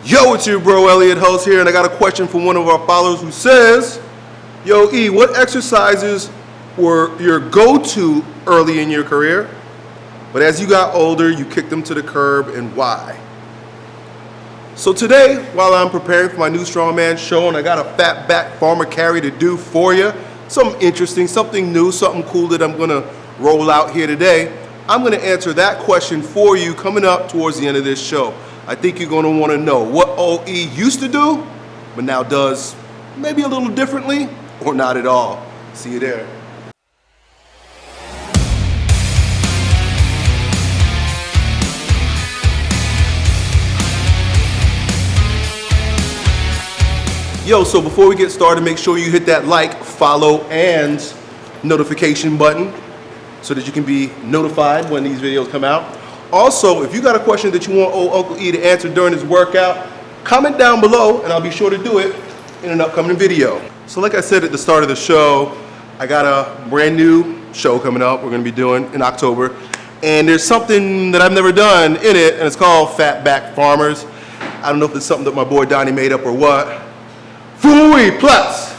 Yo, it's your bro Elliott host here, and I got a question from one of our followers who says, yo, E, what exercises were your go-to early in your career, but as you got older, you kicked them to the curb, and why? So today, while I'm preparing for my new strongman show, and I got a fat back farmer carry to do for you, something interesting, something new, something cool that I'm gonna roll out here today, I'm gonna answer that question for you coming up towards the end of this show. I think you're gonna wanna know what OE used to do, but now does maybe a little differently, or not at all. See you there. Yo, so before we get started, make sure you hit that like, follow, and notification button so that you can be notified when these videos come out. Also, if you got a question that you want old Uncle E to answer during his workout, comment down below and I'll be sure to do it in an upcoming video. So like I said at the start of the show, I got a brand new show coming up we're gonna be doing in October. And there's something that I've never done in it, and it's called Fat Back Farmers. I don't know if it's something that my boy Donnie made up or what. Fooey plus.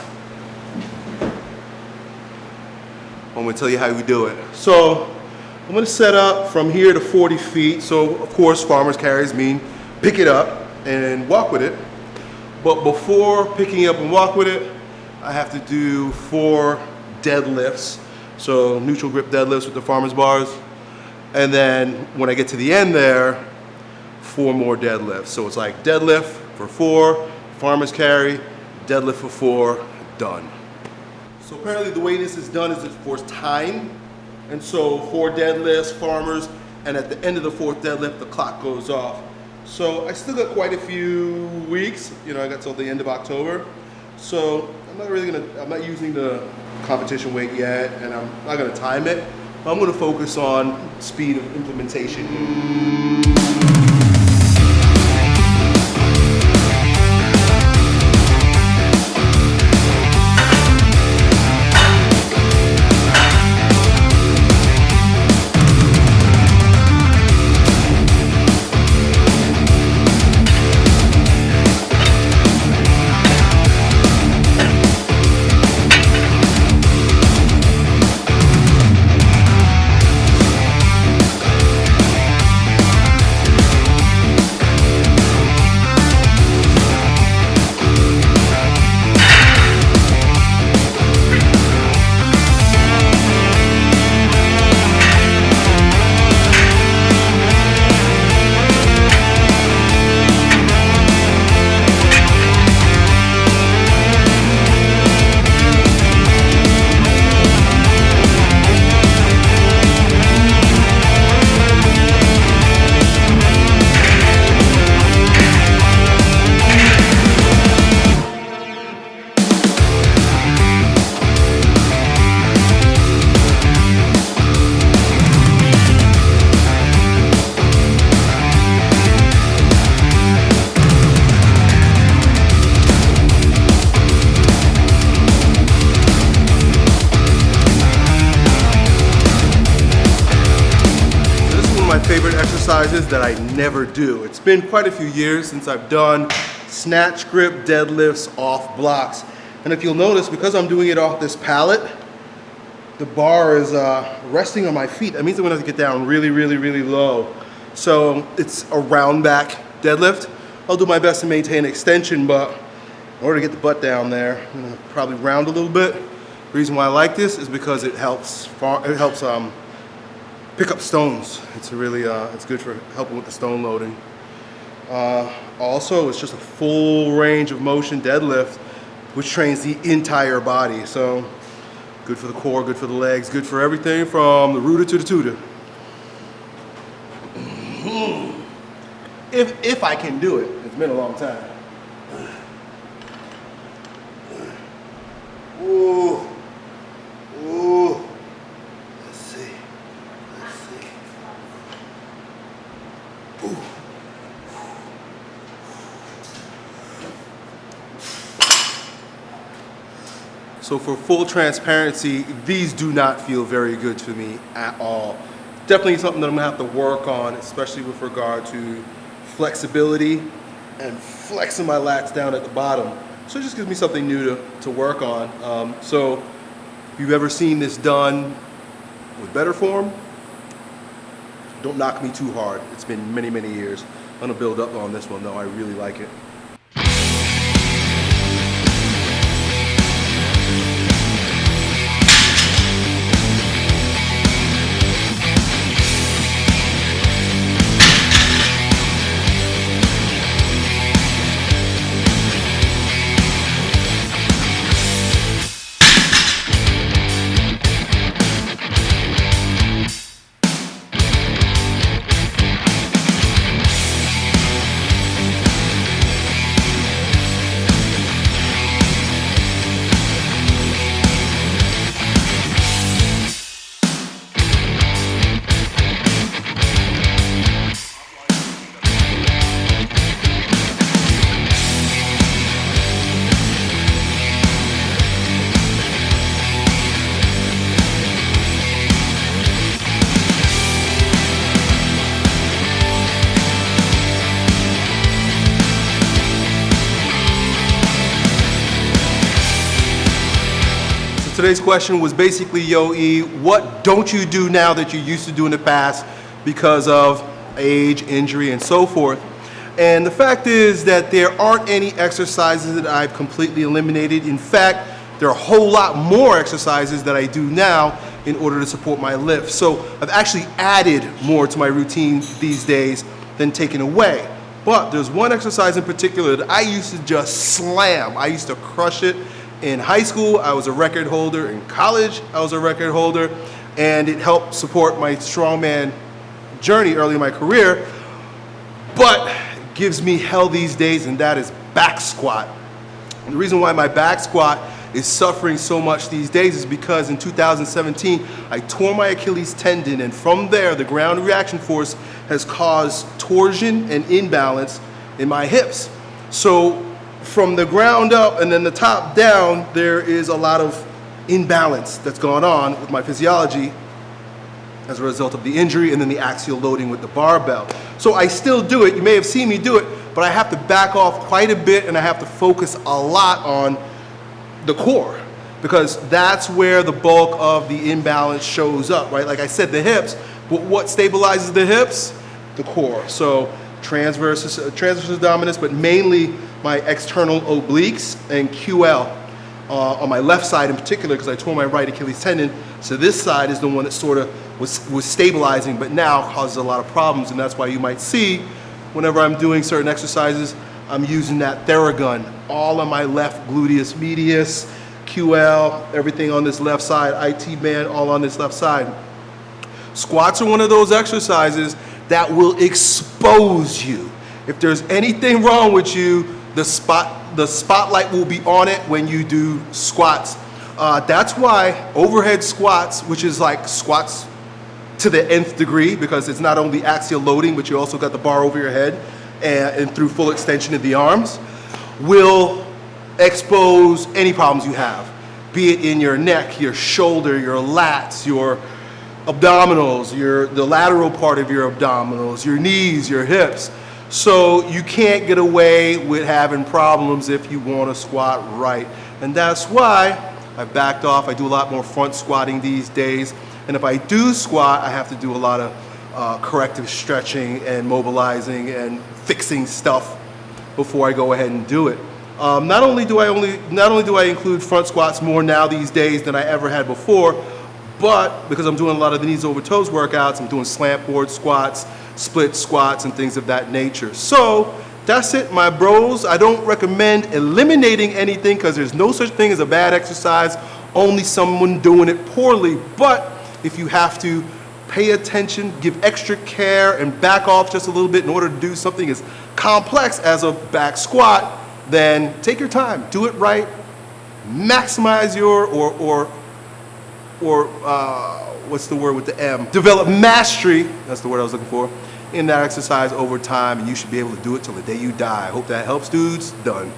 I'm gonna tell you how we do it. So I'm gonna set up from here to 40 feet. So of course, farmers carries mean pick it up and walk with it. But before picking up and walk with it, I have to do 4 deadlifts. So neutral grip deadlifts with the farmer's bars. And then when I get to the end there, 4 more deadlifts. So it's like deadlift for 4, farmer's carry, deadlift for 4, done. So apparently the way this is done is it for time. And so 4 deadlifts, farmers, and at the end of the 4th deadlift, the clock goes off. So I still got quite a few weeks. You know, I got till the end of October. So I'm not using the competition weight yet, and I'm not gonna time it. But I'm gonna focus on speed of implementation. Favorite exercises that I never do. It's been quite a few years since I've done snatch grip deadlifts off blocks. And if you'll notice, because I'm doing it off this pallet, the bar is resting on my feet. That means I'm gonna have to get down really, really, really low. So it's a round back deadlift. I'll do my best to maintain extension, but in order to get the butt down there, I'm gonna probably round a little bit. The reason why I like this is because it helps pick up stones. It's really, it's good for helping with the stone loading. Also, it's just a full range of motion deadlift, which trains the entire body. So good for the core, good for the legs, good for everything from the rooter to the tutor. If I can do it. It's been a long time. Ooh. Ooh. Let's see. Ooh. So for full transparency, these do not feel very good to me at all. Definitely something that I'm gonna have to work on, especially with regard to flexibility and flexing my lats down at the bottom. So it just gives me something new to work on. So if you've ever seen this done with better form, don't knock me too hard. It's been many, many years. I'm gonna build up on this one though. I really like it. Today's question was basically, yo E, what don't you do now that you used to do in the past because of age, injury, and so forth? And the fact is that there aren't any exercises that I've completely eliminated. In fact, there are a whole lot more exercises that I do now in order to support my lift. So I've actually added more to my routine these days than taken away. But there's one exercise in particular that I used to just slam. I used to crush it. In high school, I was a record holder. In college, I was a record holder. And it helped support my strongman journey early in my career. But it gives me hell these days, and that is back squat. And the reason why my back squat is suffering so much these days is because in 2017, I tore my Achilles tendon, and from there, the ground reaction force has caused torsion and imbalance in my hips. So from the ground up and then the top down, there is a lot of imbalance that's gone on with my physiology as a result of the injury and then the axial loading with the barbell. So I still do it. You may have seen me do it, but I have to back off quite a bit, and I have to focus a lot on the core, because that's where the bulk of the imbalance shows up, right? Like I said, the hips, but what stabilizes the hips? The core. So transverse abdominis, but mainly my external obliques and QL on my left side in particular, because I tore my right Achilles tendon. So this side is the one that sort of was stabilizing, but now causes a lot of problems, and that's why you might see whenever I'm doing certain exercises, I'm using that Theragun all on my left gluteus medius, QL, everything on this left side, IT band, all on this left side. Squats are one of those exercises that will expose you. If there's anything wrong with you, the spotlight will be on it when you do squats. That's why overhead squats, which is like squats to the nth degree, because it's not only axial loading, but you also got the bar over your head and through full extension of the arms, will expose any problems you have, be it in your neck, your shoulder, your lats, your abdominals, the lateral part of your abdominals, your knees, your hips. So you can't get away with having problems if you want to squat right. And that's why I've backed off. I do a lot more front squatting these days. And if I do squat, I have to do a lot of corrective stretching and mobilizing and fixing stuff before I go ahead and do it. Not only do I include front squats more now these days than I ever had before, but because I'm doing a lot of the knees over toes workouts, I'm doing slant board squats, split squats, and things of that nature. So that's it, my bros. I don't recommend eliminating anything, because there's no such thing as a bad exercise, only someone doing it poorly. But if you have to pay attention, give extra care, and back off just a little bit in order to do something as complex as a back squat, then take your time, do it right, maximize your, what's the word with the M? Develop mastery, that's the word I was looking for, in that exercise over time, and you should be able to do it till the day you die. I hope that helps, dudes. Done.